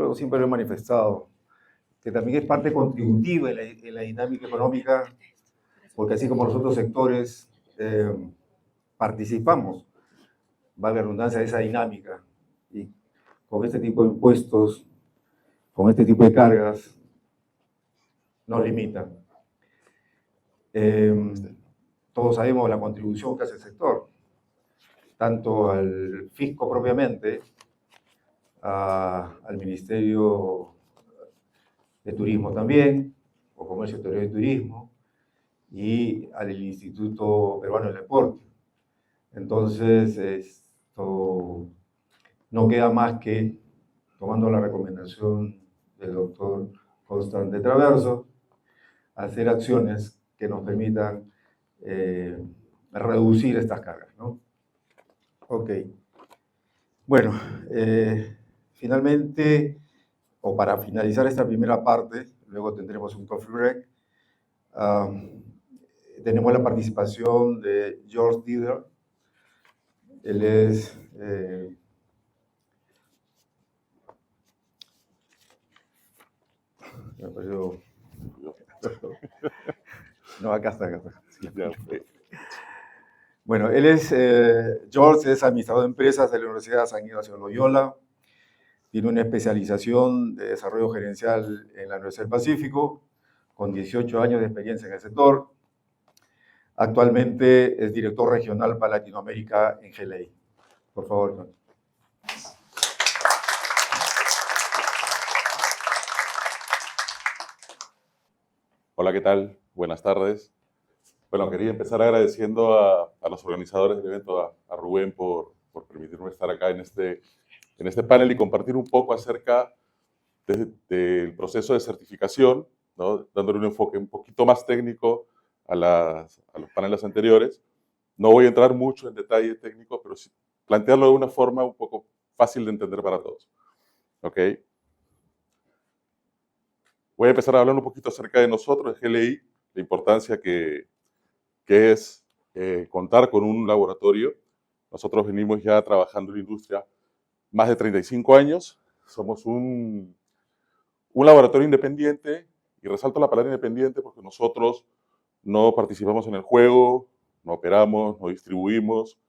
yo siempre lo he manifestado, que también es parte contributiva en la dinámica económica, porque así como los otros sectores participamos, valga la redundancia, de esa dinámica, y con este tipo de impuestos, con este tipo de cargas, nos limitan. Todos sabemos la contribución que hace el sector, tanto al fisco propiamente, al Ministerio de Turismo también, o Comercio Exterior y Turismo, y al Instituto Peruano del Deporte. Entonces, esto no queda más que, tomando la recomendación del doctor Constante Traverso, hacer acciones que nos permitan reducir estas cargas, ¿no? Ok. Bueno, finalmente, o para finalizar esta primera parte, luego tendremos un coffee break, tenemos la participación de George Dider. Él es no, acá está. Bueno, él es, George es administrador de empresas de la Universidad de San Ignacio de Loyola, tiene una especialización de desarrollo gerencial en la Universidad del Pacífico, con 18 años de experiencia en el sector. Actualmente es director regional para Latinoamérica en GLI. Por favor, John. Hola, ¿qué tal? Buenas tardes. Bueno, quería empezar agradeciendo a los organizadores del evento, a Rubén, por permitirme estar acá en este panel y compartir un poco acerca del proceso de certificación, ¿no? Dándole un enfoque un poquito más técnico a los paneles anteriores. No voy a entrar mucho en detalle técnico, pero sí plantearlo de una forma un poco fácil de entender para todos. ¿Ok? Voy a empezar a hablar un poquito acerca de nosotros, de GLI, la importancia que es contar con un laboratorio. Nosotros venimos ya trabajando en la industria más de 35 años. Somos un laboratorio independiente, y resalto la palabra independiente porque nosotros no participamos en el juego, no operamos, no distribuimos,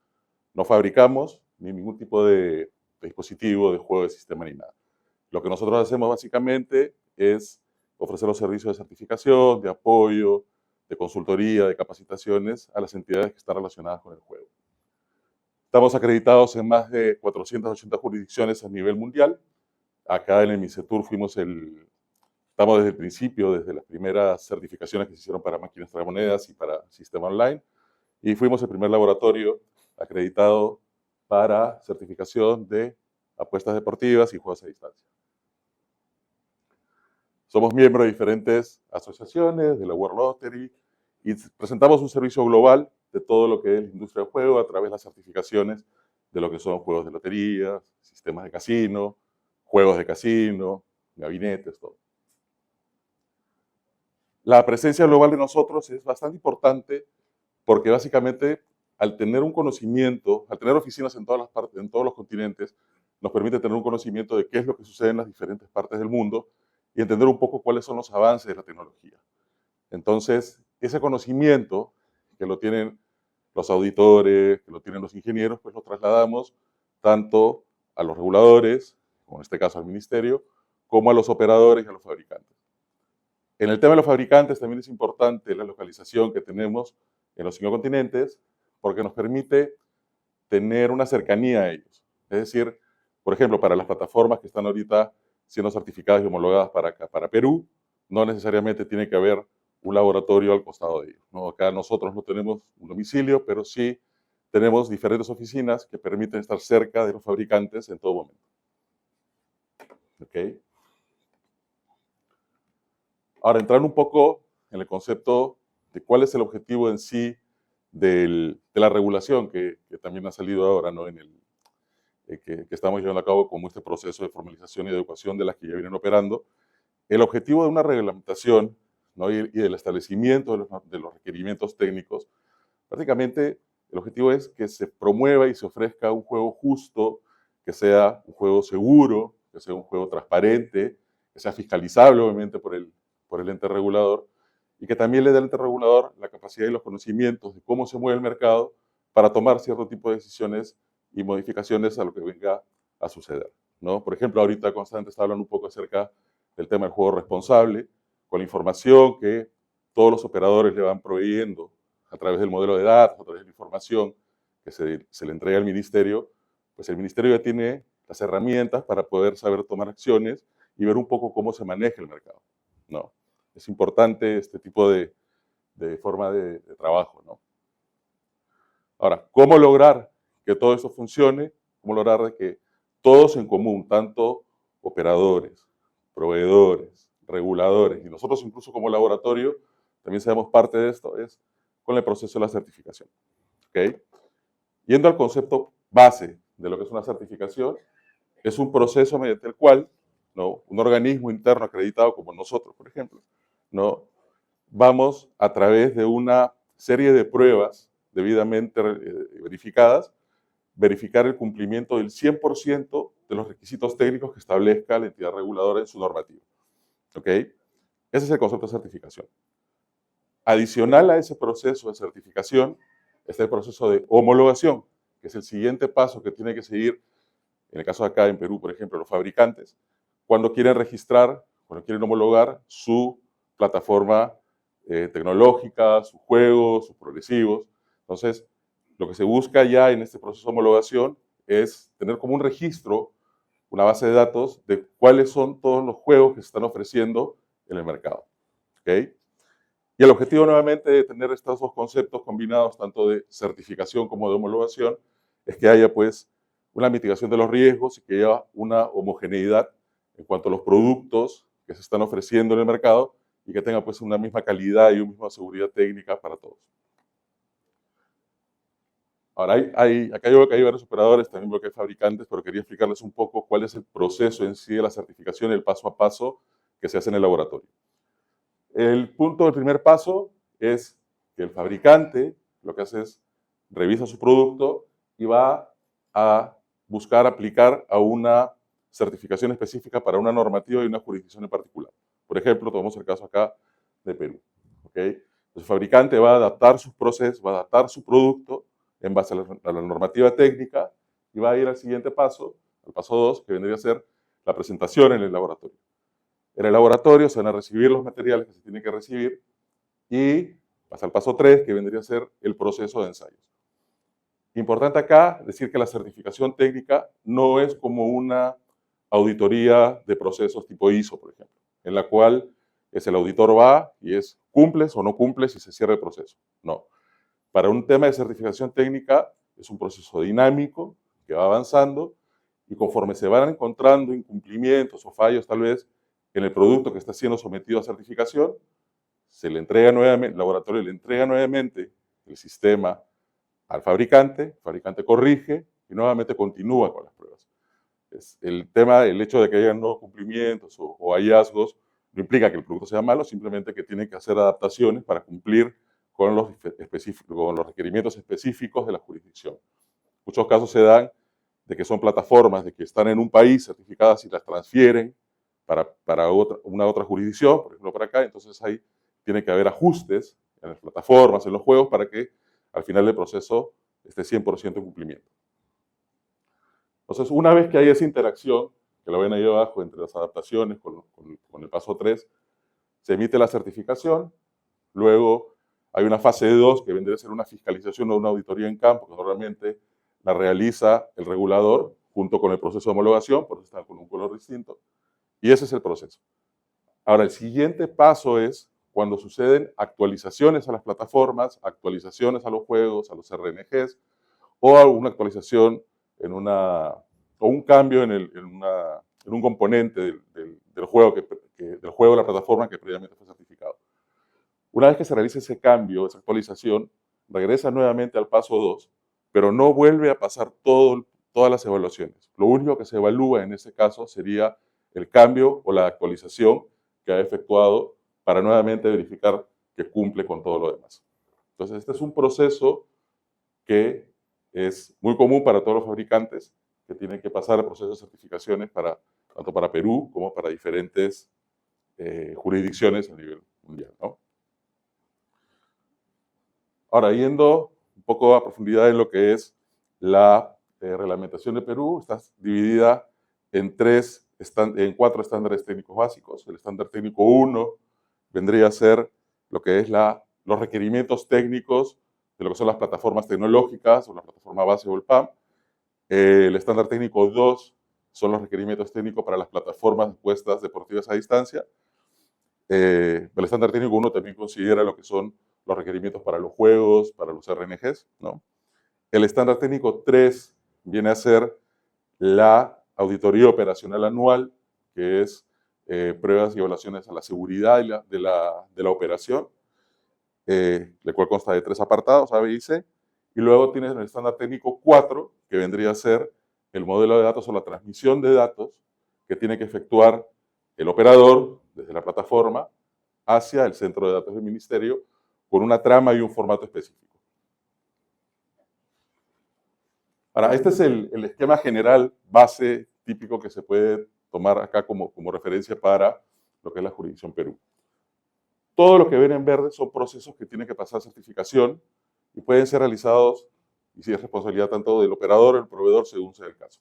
no fabricamos ni ningún tipo de dispositivo, de juego, de sistema ni nada. Lo que nosotros hacemos básicamente es ofrecer los servicios de certificación, de apoyo, de consultoría, de capacitaciones a las entidades que están relacionadas con el juego. Estamos acreditados en más de 480 jurisdicciones a nivel mundial. Acá en el MICETUR estamos desde el principio, desde las primeras certificaciones que se hicieron para máquinas tragamonedas y para sistema online, y fuimos el primer laboratorio acreditado para certificación de apuestas deportivas y juegos a distancia. Somos miembros de diferentes asociaciones, de la World Lottery, y presentamos un servicio global de todo lo que es la industria del juego a través de las certificaciones de lo que son juegos de lotería, sistemas de casino, juegos de casino, gabinetes, todo. La presencia global de nosotros es bastante importante porque básicamente al tener un conocimiento, al tener oficinas en todas las partes, en todos los continentes, nos permite tener un conocimiento de qué es lo que sucede en las diferentes partes del mundo y entender un poco cuáles son los avances de la tecnología. Entonces, ese conocimiento que lo tienen los auditores, que lo tienen los ingenieros, pues lo trasladamos tanto a los reguladores, como en este caso al ministerio, como a los operadores y a los fabricantes. En el tema de los fabricantes también es importante la localización que tenemos en los 5 continentes, porque nos permite tener una cercanía a ellos. Es decir, por ejemplo, para las plataformas que están ahorita siendo certificadas y homologadas para Perú, no necesariamente tiene que haber un laboratorio al costado de ellos, ¿no? Acá nosotros no tenemos un domicilio, pero sí tenemos diferentes oficinas que permiten estar cerca de los fabricantes en todo momento. ¿Ok? Ahora, entrar un poco en el concepto de cuál es el objetivo en sí de la regulación que también ha salido ahora, ¿no? Que estamos llevando a cabo como este proceso de formalización y de educación de las que ya vienen operando. El objetivo de una reglamentación, ¿no? y del establecimiento de los requerimientos técnicos, prácticamente el objetivo es que se promueva y se ofrezca un juego justo, que sea un juego seguro, que sea un juego transparente, que sea fiscalizable obviamente por el ente regulador, y que también le dé al ente regulador la capacidad y los conocimientos de cómo se mueve el mercado para tomar cierto tipo de decisiones y modificaciones a lo que venga a suceder, ¿no? Por ejemplo, ahorita Constante está hablando un poco acerca del tema del juego responsable, con la información que todos los operadores le van proveyendo a través del modelo de datos, a través de la información que se le entrega al ministerio, pues el ministerio ya tiene las herramientas para poder saber tomar acciones y ver un poco cómo se maneja el mercado, ¿no? Es importante este tipo de forma de trabajo, ¿no? Ahora, ¿cómo lograr que todo eso funcione? ¿Cómo lograr de que todos en común, tanto operadores, proveedores, reguladores, y nosotros incluso como laboratorio, también seamos parte de esto, es con el proceso de la certificación, ¿ok? Yendo al concepto base de lo que es una certificación, es un proceso mediante el cual, ¿no?, un organismo interno acreditado como nosotros, por ejemplo, ¿no?, vamos a través de una serie de pruebas debidamente verificadas, verificar el cumplimiento del 100% de los requisitos técnicos que establezca la entidad reguladora en su normativa, ¿ok? Ese es el concepto de certificación. Adicional a ese proceso de certificación está el proceso de homologación, que es el siguiente paso que tiene que seguir, en el caso de acá en Perú, por ejemplo, los fabricantes, cuando quieren registrar, cuando quieren homologar su plataforma tecnológica, sus juegos, sus progresivos. Entonces, lo que se busca ya en este proceso de homologación es tener como un registro, una base de datos de cuáles son todos los juegos que se están ofreciendo en el mercado, ¿ok? Y el objetivo nuevamente de tener estos dos conceptos combinados, tanto de certificación como de homologación, es que haya pues una mitigación de los riesgos y que haya una homogeneidad en cuanto a los productos que se están ofreciendo en el mercado y que tenga pues una misma calidad y una misma seguridad técnica para todos. Ahora, acá yo veo que hay varios operadores, también veo que hay fabricantes, pero quería explicarles un poco cuál es el proceso en sí de la certificación, el paso a paso que se hace en el laboratorio. El primer paso es que el fabricante lo que hace es revisa su producto y va a buscar aplicar a una certificación específica para una normativa y una jurisdicción en particular. Por ejemplo, tomamos el caso acá de Perú, ¿ok? El fabricante va a adaptar sus procesos, va a adaptar su producto en base a la normativa técnica y va a ir al siguiente paso, al paso 2, que vendría a ser la presentación en el laboratorio. En el laboratorio se van a recibir los materiales que se tienen que recibir y pasa al paso 3, que vendría a ser el proceso de ensayos. Importante acá decir que la certificación técnica no es como una auditoría de procesos tipo ISO, por ejemplo, en la cual el auditor va y cumples o no cumples y se cierra el proceso. No. Para un tema de certificación técnica es un proceso dinámico que va avanzando y conforme se van encontrando incumplimientos o fallos tal vez en el producto que está siendo sometido a certificación, se le entrega nuevamente, el laboratorio le entrega nuevamente el sistema al fabricante, el fabricante corrige y nuevamente continúa con las pruebas. El hecho de que haya nuevos cumplimientos o hallazgos no implica que el producto sea malo, simplemente que tiene que hacer adaptaciones para cumplir con los requerimientos específicos de la jurisdicción. Muchos casos se dan de que son plataformas de que están en un país certificadas y las transfieren para una otra jurisdicción, por ejemplo para acá, entonces ahí tiene que haber ajustes en las plataformas, en los juegos, para que al final del proceso esté 100% en cumplimiento. Entonces, una vez que hay esa interacción, que lo ven ahí abajo entre las adaptaciones con el paso 3, se emite la certificación, luego hay una fase 2 que vendría a ser una fiscalización o una auditoría en campo, que normalmente la realiza el regulador junto con el proceso de homologación, por eso está con un color distinto, y ese es el proceso. Ahora, el siguiente paso es cuando suceden actualizaciones a las plataformas, actualizaciones a los juegos, a los RNGs, o alguna actualización o un cambio en un componente del juego de la plataforma que previamente fue certificado. Una vez que se realice ese cambio, esa actualización, regresa nuevamente al paso 2, pero no vuelve a pasar todas las evaluaciones. Lo único que se evalúa en ese caso sería el cambio o la actualización que ha efectuado para nuevamente verificar que cumple con todo lo demás. Entonces, este es un proceso que es muy común para todos los fabricantes que tienen que pasar el proceso de certificaciones para tanto para Perú como para diferentes jurisdicciones a nivel mundial, ¿no? Ahora, yendo un poco a profundidad en lo que es la reglamentación de Perú, está dividida en cuatro estándares técnicos básicos. El estándar técnico 1 vendría a ser lo que es los requerimientos técnicos de lo que son las plataformas tecnológicas o la plataforma base o el PAM. El estándar técnico 2 son los requerimientos técnicos para las plataformas de apuestas deportivas a distancia. El estándar técnico 1 también considera lo que son los requerimientos para los juegos, para los RNGs, ¿no? El estándar técnico 3 viene a ser la auditoría operacional anual, que es pruebas y evaluaciones a la seguridad de la operación, el cual consta de 3 apartados, A, B y C. Y luego tienes el estándar técnico 4, que vendría a ser el modelo de datos o la transmisión de datos que tiene que efectuar el operador desde la plataforma hacia el centro de datos del ministerio con una trama y un formato específico. Ahora, este es el esquema general base típico que se puede tomar acá como referencia para lo que es la jurisdicción Perú. Todo lo que ven en verde son procesos que tienen que pasar certificación y pueden ser realizados, y si es responsabilidad tanto del operador o del proveedor, según sea el caso.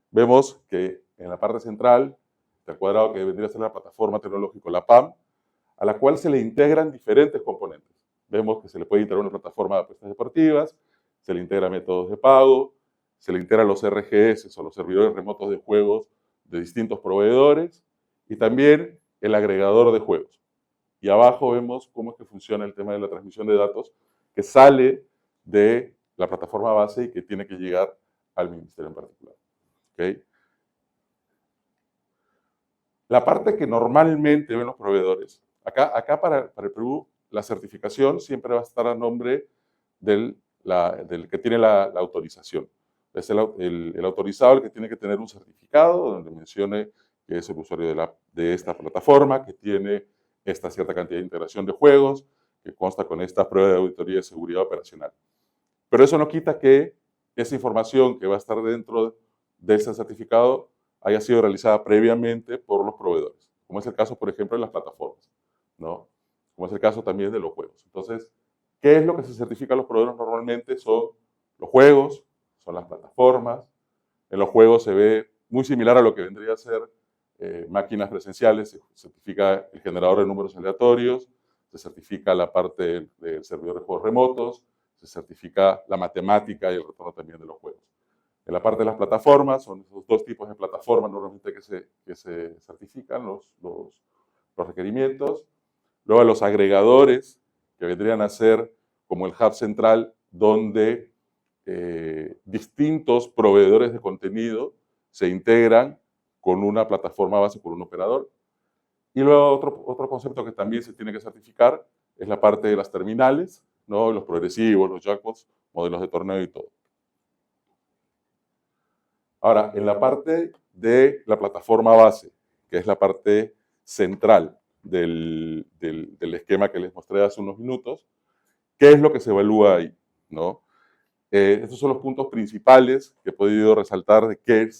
Vemos que en la parte central, el cuadrado que vendría a ser la plataforma tecnológica, la PAM, a la cual se le integran diferentes componentes. Vemos que se le puede integrar una plataforma de apuestas deportivas, se le integra métodos de pago, se le integran los RGS o los servidores remotos de juegos de distintos proveedores y también el agregador de juegos. Y abajo vemos cómo es que funciona el tema de la transmisión de datos que sale de la plataforma base y que tiene que llegar al ministerio en particular. ¿Okay? La parte que normalmente ven los proveedores, acá para el Perú, la certificación siempre va a estar a nombre del que tiene la autorización. Es el autorizado el que tiene que tener un certificado donde mencione que es el usuario de esta plataforma, que tiene esta cierta cantidad de integración de juegos, que consta con esta prueba de auditoría de seguridad operacional. Pero eso no quita que esa información que va a estar dentro de ese certificado haya sido realizada previamente por los proveedores, como es el caso, por ejemplo, de las plataformas, ¿no? Como es el caso también de los juegos. Entonces, ¿qué es lo que se certifica a los proveedores normalmente? Son los juegos, son las plataformas. En los juegos se ve muy similar a lo que vendría a ser máquinas presenciales, se certifica el generador de números aleatorios, se certifica la parte del servidor de juegos remotos, se certifica la matemática y el retorno también de los juegos. En la parte de las plataformas, son esos dos tipos de plataformas normalmente que se certifican los requerimientos. Luego los agregadores, que vendrían a ser como el hub central, donde distintos proveedores de contenido se integran con una plataforma base, con un operador. Y luego otro concepto que también se tiene que certificar es la parte de las terminales, ¿no? Los progresivos, los jackpots, modelos de torneo y todo. Ahora, en la parte de la plataforma base, que es la parte central del esquema que les mostré hace unos minutos, ¿qué es lo que se evalúa ahí? ¿No? Estos son los puntos principales que he podido resaltar de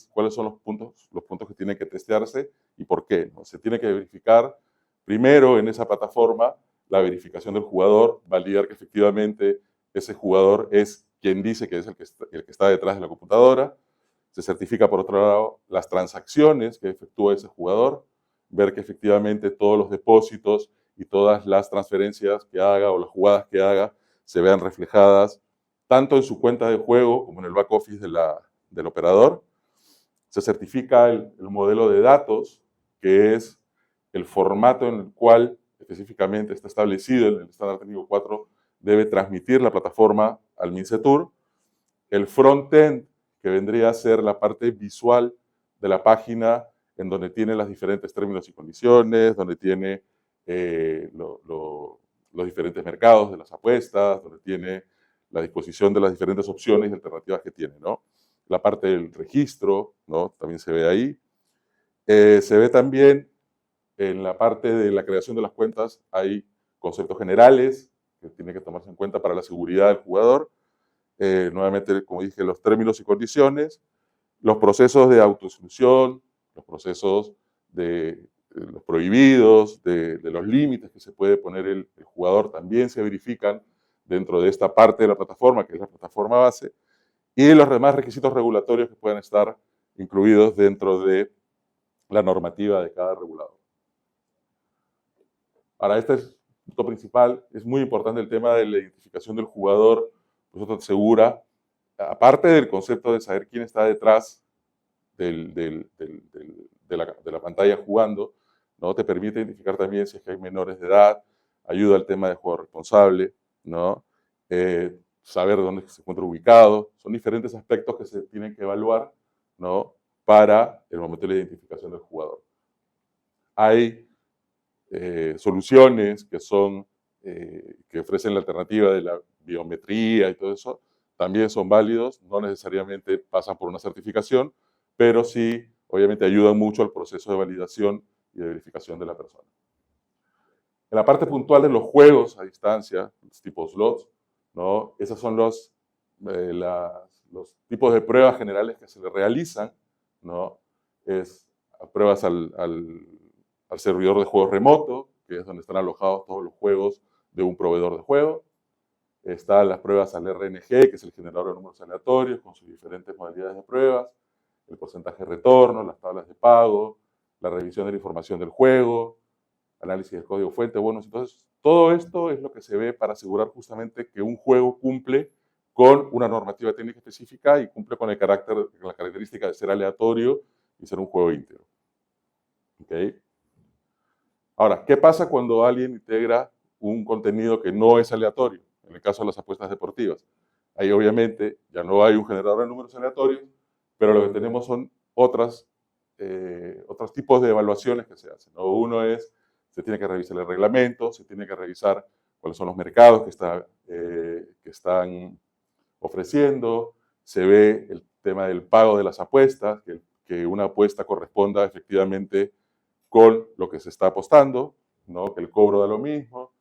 cuáles son los puntos que tienen que testearse y por qué, ¿no? Se tiene que verificar primero en esa plataforma la verificación del jugador, validar que efectivamente ese jugador es quien dice que es el que está detrás de la computadora. Se certifica, por otro lado, las transacciones que efectúa ese jugador, ver que efectivamente todos los depósitos y todas las transferencias que haga o las jugadas que haga se vean reflejadas tanto en su cuenta de juego como en el back office del operador. Se certifica el modelo de datos, que es el formato en el cual específicamente está establecido en el estándar técnico 4, debe transmitir la plataforma al MINCETUR. El front-end, que vendría a ser la parte visual de la página, en donde tiene los diferentes términos y condiciones, donde tiene los diferentes mercados de las apuestas, donde tiene la disposición de las diferentes opciones y alternativas que tiene, ¿no? La parte del registro, ¿no? También se ve ahí. Se ve también en la parte de la creación de las cuentas, hay conceptos generales que tienen que tomarse en cuenta para la seguridad del jugador. Nuevamente, como dije, los términos y condiciones, los procesos de autoexclusión, los procesos de los prohibidos, de los límites que se puede poner el jugador, también se verifican dentro de esta parte de la plataforma, que es la plataforma base, y los demás requisitos regulatorios que puedan estar incluidos dentro de la normativa de cada regulador. Ahora, este es el punto principal. Es muy importante el tema de la identificación del jugador. Pues esto te asegura, aparte del concepto de saber quién está detrás de la pantalla jugando, ¿no? Te permite identificar también si es que hay menores de edad, ayuda al tema de juego responsable, ¿no? Saber dónde se encuentra ubicado. Son diferentes aspectos que se tienen que evaluar, ¿no? Para el momento de la identificación del jugador. Hay soluciones que ofrecen la alternativa de la biometría y todo eso, también son válidos, no necesariamente pasan por una certificación, pero sí, obviamente, ayudan mucho al proceso de validación y de verificación de la persona. En la parte puntual de los juegos a distancia, los tipos slots, ¿no? Esos son los tipos de pruebas generales que se le realizan, ¿no? Es pruebas al servidor de juegos remoto, que es donde están alojados todos los juegos de un proveedor de juego. Están las pruebas al RNG, que es el generador de números aleatorios, con sus diferentes modalidades de pruebas, el porcentaje de retorno, las tablas de pago, la revisión de la información del juego, análisis del código fuente. Bueno, entonces, todo esto es lo que se ve para asegurar justamente que un juego cumple con una normativa técnica específica y cumple con la característica de ser aleatorio y ser un juego íntegro. ¿Okay? Ahora, ¿qué pasa cuando alguien integra un contenido que no es aleatorio? En el caso de las apuestas deportivas. Ahí obviamente ya no hay un generador de números aleatorios, pero lo que tenemos son otros tipos de evaluaciones que se hacen, ¿no? Uno es, se tiene que revisar el reglamento, se tiene que revisar cuáles son los mercados que están ofreciendo, se ve el tema del pago de las apuestas, que una apuesta corresponda efectivamente con lo que se está apostando, ¿no? Que el cobro da lo mismo.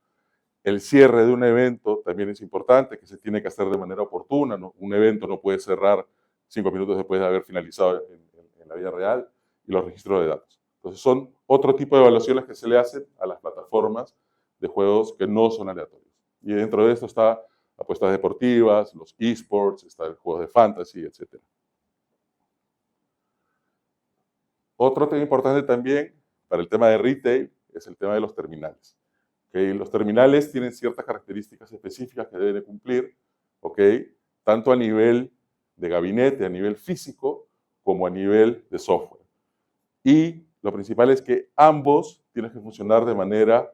El cierre de un evento también es importante, que se tiene que hacer de manera oportuna, ¿no? Un evento no puede cerrar 5 minutos después de haber finalizado en la vida real, y los registros de datos. Entonces son otro tipo de evaluaciones que se le hacen a las plataformas de juegos que no son aleatorios. Y dentro de esto está apuestas deportivas, los esports, está el juego de fantasy, etc. Otro tema importante también para el tema de retail es el tema de los terminales. ¿Okay? Los terminales tienen ciertas características específicas que deben cumplir, ¿okay? Tanto a nivel de gabinete, a nivel físico, como a nivel de software. Y lo principal es que ambos tienen que funcionar de manera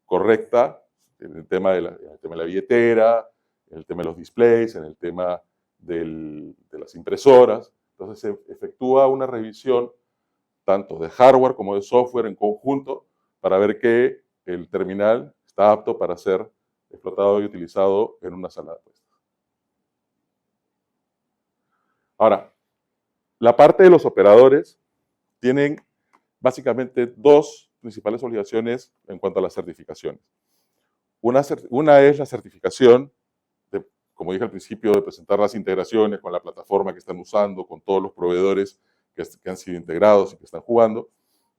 correcta en el tema de la billetera, en el tema de los displays, en el tema de las impresoras. Entonces se efectúa una revisión tanto de hardware como de software en conjunto para ver que el terminal está apto para ser explotado y utilizado en una sala de apuestas. Ahora, la parte de los operadores tienen básicamente dos principales obligaciones en cuanto a las certificaciones. Una es la certificación, como dije al principio, de presentar las integraciones con la plataforma que están usando, con todos los proveedores que han sido integrados y que están jugando,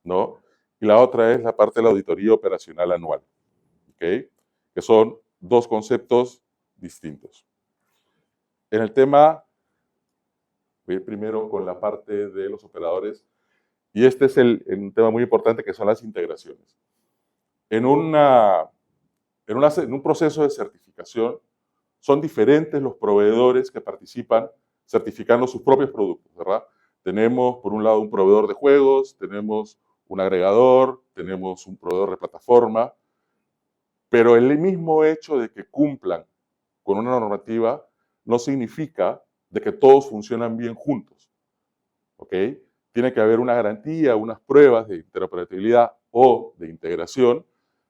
¿no? Y la otra es la parte de la auditoría operacional anual, ¿okay? Que son dos conceptos distintos. En el tema, voy a ir primero con la parte de los operadores, y este es un tema muy importante que son las integraciones. En un proceso de certificación, son diferentes los proveedores que participan certificando sus propios productos, ¿verdad? Tenemos, por un lado, un proveedor de juegos, tenemos un agregador, tenemos un proveedor de plataforma, pero el mismo hecho de que cumplan con una normativa no significa de que todos funcionan bien juntos, ¿ok? Tiene que haber una garantía, unas pruebas de interoperabilidad o de integración,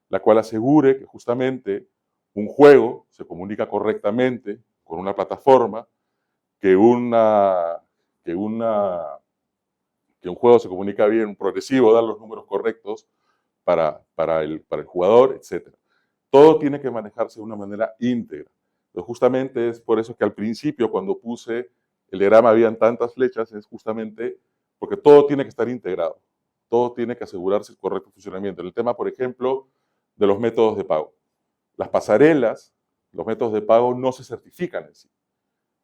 la cual asegure que justamente un juego se comunica correctamente con una plataforma, que un juego se comunica bien, un progresivo, da los números correctos para el jugador, etc. Todo tiene que manejarse de una manera íntegra. Entonces, justamente es por eso que al principio, cuando puse el diagrama, habían tantas flechas, es justamente porque todo tiene que estar integrado, todo tiene que asegurarse el correcto funcionamiento. En el tema, por ejemplo, de los métodos de pago. Las pasarelas, los métodos de pago no se certifican en sí.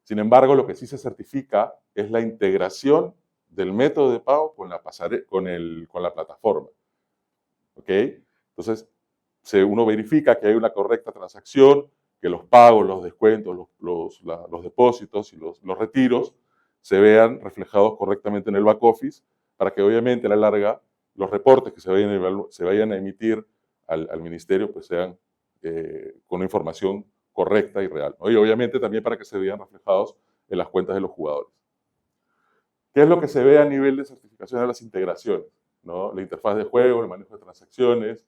Sin embargo, lo que sí se certifica es la integración del método de pago con la plataforma. ¿Ok? Entonces, uno verifica que hay una correcta transacción, que los pagos, los descuentos, los depósitos y los retiros se vean reflejados correctamente en el back office, para que obviamente a la larga los reportes que se vayan a emitir al ministerio pues sean con una información correcta y real, ¿no? Y obviamente también para que se vean reflejados en las cuentas de los jugadores. ¿Qué es lo que se ve a nivel de certificación de las integraciones? ¿No? La interfaz de juego, el manejo de transacciones,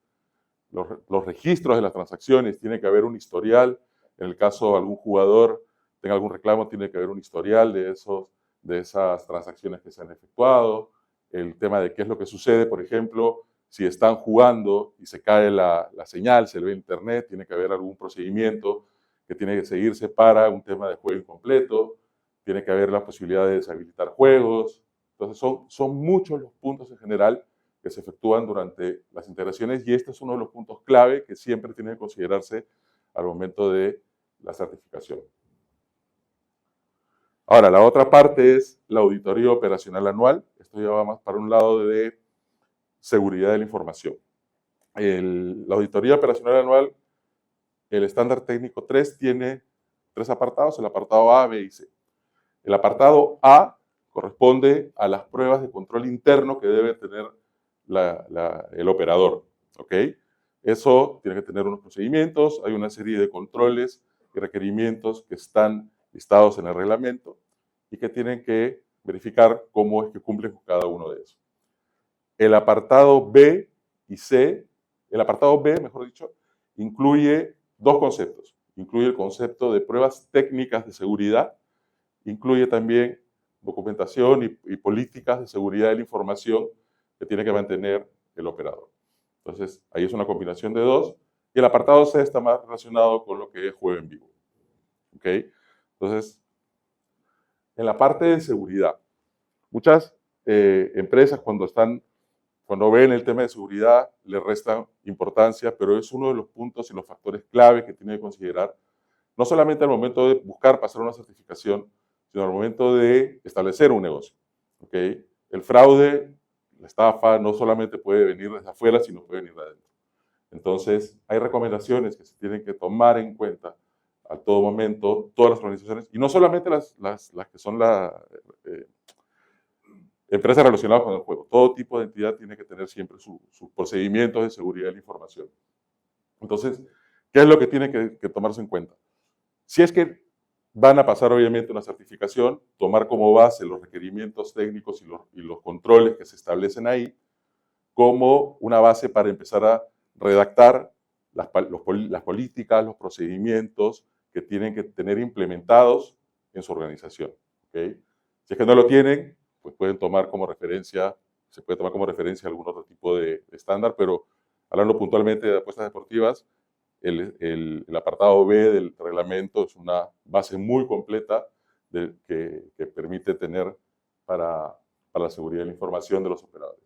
los registros de las transacciones, tiene que haber un historial. En el caso de algún jugador tenga algún reclamo, tiene que haber un historial de esas transacciones que se han efectuado. El tema de qué es lo que sucede, por ejemplo, si están jugando y se cae la señal, se ve internet, tiene que haber algún procedimiento que tiene que seguirse para un tema de juego incompleto, tiene que haber la posibilidad de deshabilitar juegos. Entonces son muchos los puntos en general que se efectúan durante las integraciones, y este es uno de los puntos clave que siempre tiene que considerarse al momento de la certificación. Ahora, la otra parte es la auditoría operacional anual. Esto ya va más para un lado de seguridad de la información. La auditoría operacional anual, el estándar técnico 3 tiene 3 apartados, el apartado A, B y C. El apartado A corresponde a las pruebas de control interno que debe tener el operador, ¿ok? Eso tiene que tener unos procedimientos, hay una serie de controles y requerimientos que están listados en el reglamento y que tienen que verificar cómo es que cumplen con cada uno de esos. El apartado B y C, el apartado B, mejor dicho, incluye dos conceptos. Incluye el concepto de pruebas técnicas de seguridad, incluye también documentación y políticas de seguridad de la información que tiene que mantener el operador. Entonces, ahí es una combinación de dos. Y el apartado C está más relacionado con lo que es juego en vivo. ¿Ok? Entonces, en la parte de seguridad, muchas empresas cuando ven el tema de seguridad le restan importancia, pero es uno de los puntos y los factores clave que tiene que considerar, no solamente al momento de buscar pasar una certificación, sino al momento de establecer un negocio. ¿Okay? El fraude, la estafa, no solamente puede venir desde afuera, sino puede venir de adentro. Entonces, hay recomendaciones que se tienen que tomar en cuenta a todo momento, todas las organizaciones, y no solamente las que son empresas relacionadas con el juego. Todo tipo de entidad tiene que tener siempre sus procedimientos de seguridad de la información. Entonces, ¿qué es lo que tiene que tomarse en cuenta? Si es que van a pasar obviamente una certificación, tomar como base los requerimientos técnicos y los controles que se establecen ahí como una base para empezar a redactar las políticas, los procedimientos que tienen que tener implementados en su organización. ¿Okay? Si es que no lo tienen, pues pueden tomar como referencia, se puede tomar como referencia algún otro tipo de estándar, pero hablando puntualmente de apuestas deportivas, el apartado B del reglamento es una base muy completa que permite tener para la seguridad de la información de los operadores.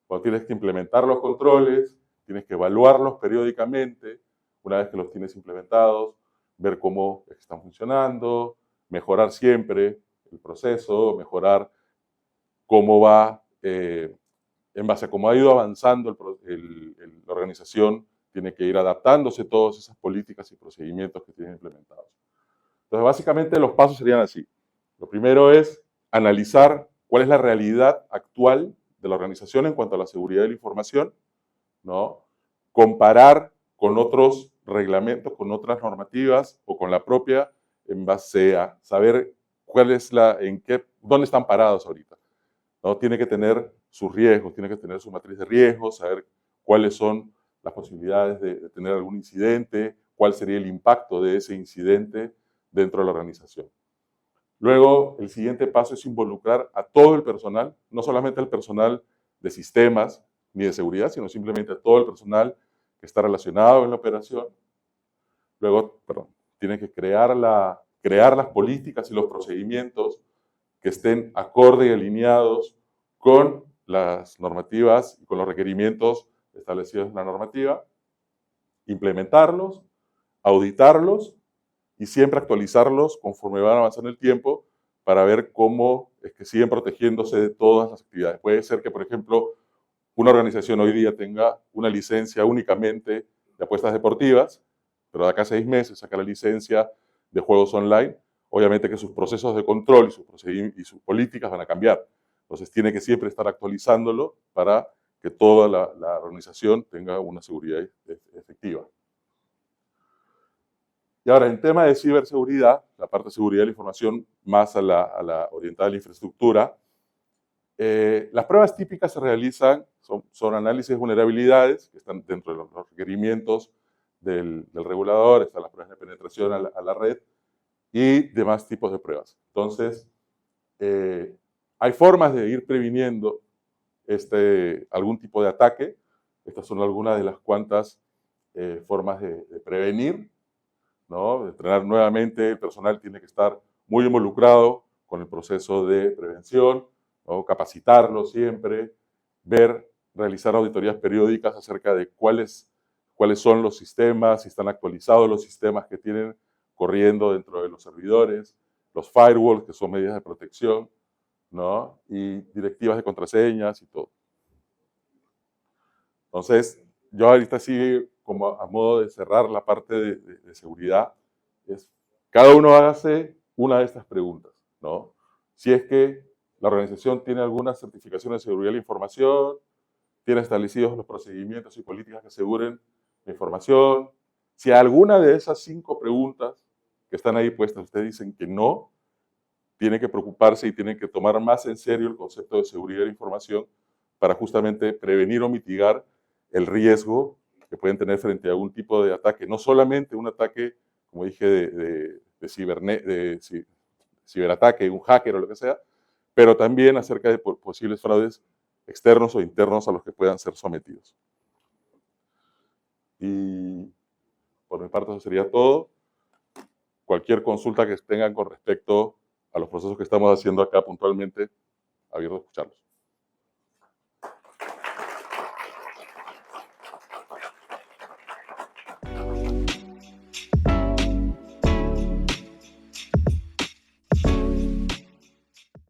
Cuando tienes que implementar los controles, tienes que evaluarlos periódicamente, una vez que los tienes implementados, ver cómo están funcionando, mejorar siempre el proceso, mejorar cómo va, en base a cómo ha ido avanzando la organización, tiene que ir adaptándose todas esas políticas y procedimientos que tienen implementados. Entonces, básicamente los pasos serían así. Lo primero es analizar cuál es la realidad actual de la organización en cuanto a la seguridad de la información, ¿no? Comparar con otros reglamentos, con otras normativas o con la propia en base a saber cuál es dónde están parados ahorita, ¿no? Tiene que tener sus riesgos, tiene que tener su matriz de riesgos, saber cuáles son las posibilidades de tener algún incidente, cuál sería el impacto de ese incidente dentro de la organización. Luego, el siguiente paso es involucrar a todo el personal, no solamente al personal de sistemas ni de seguridad, sino simplemente a todo el personal que está relacionado en la operación. Luego, tienen que crear las políticas y los procedimientos que estén acorde y alineados con las normativas y con los requerimientos establecidos en la normativa, implementarlos, auditarlos y siempre actualizarlos conforme van avanzando el tiempo para ver cómo es que siguen protegiéndose de todas las actividades. Puede ser que, por ejemplo, una organización hoy día tenga una licencia únicamente de apuestas deportivas, pero de acá a 6 meses saca la licencia de juegos online. Obviamente que sus procesos de control y sus políticas van a cambiar. Entonces tiene que siempre estar actualizándolo para que toda la organización tenga una seguridad efectiva. Y ahora, en tema de ciberseguridad, la parte de seguridad de la información más a la orientada a la infraestructura, las pruebas típicas se realizan, son análisis de vulnerabilidades que están dentro de los requerimientos del regulador, están las pruebas de penetración a la red y demás tipos de pruebas. Entonces, hay formas de ir previniendo algún tipo de ataque. Estas son algunas de las cuantas formas de prevenir, ¿no? De entrenar nuevamente, el personal tiene que estar muy involucrado con el proceso de prevención, ¿no? Capacitarlo siempre, realizar auditorías periódicas acerca de cuáles son los sistemas, si están actualizados los sistemas que tienen corriendo dentro de los servidores, los firewalls, que son medidas de protección, ¿no? Y directivas de contraseñas y todo. Entonces, yo ahorita sí, como a modo de cerrar la parte de seguridad, es cada uno hágase una de estas preguntas, ¿no? Si es que la organización tiene algunas certificaciones de seguridad de la información, tiene establecidos los procedimientos y políticas que aseguren la información. Si alguna de esas 5 preguntas que están ahí puestas, ustedes dicen que no, tiene que preocuparse y tiene que tomar más en serio el concepto de seguridad de la información para justamente prevenir o mitigar el riesgo que pueden tener frente a algún tipo de ataque. No solamente un ataque, como dije, de ciberataque, un hacker o lo que sea, pero también acerca de posibles fraudes externos o internos a los que puedan ser sometidos. Y por mi parte eso sería todo. Cualquier consulta que tengan con respecto a los procesos que estamos haciendo acá puntualmente, abierto a escucharlos.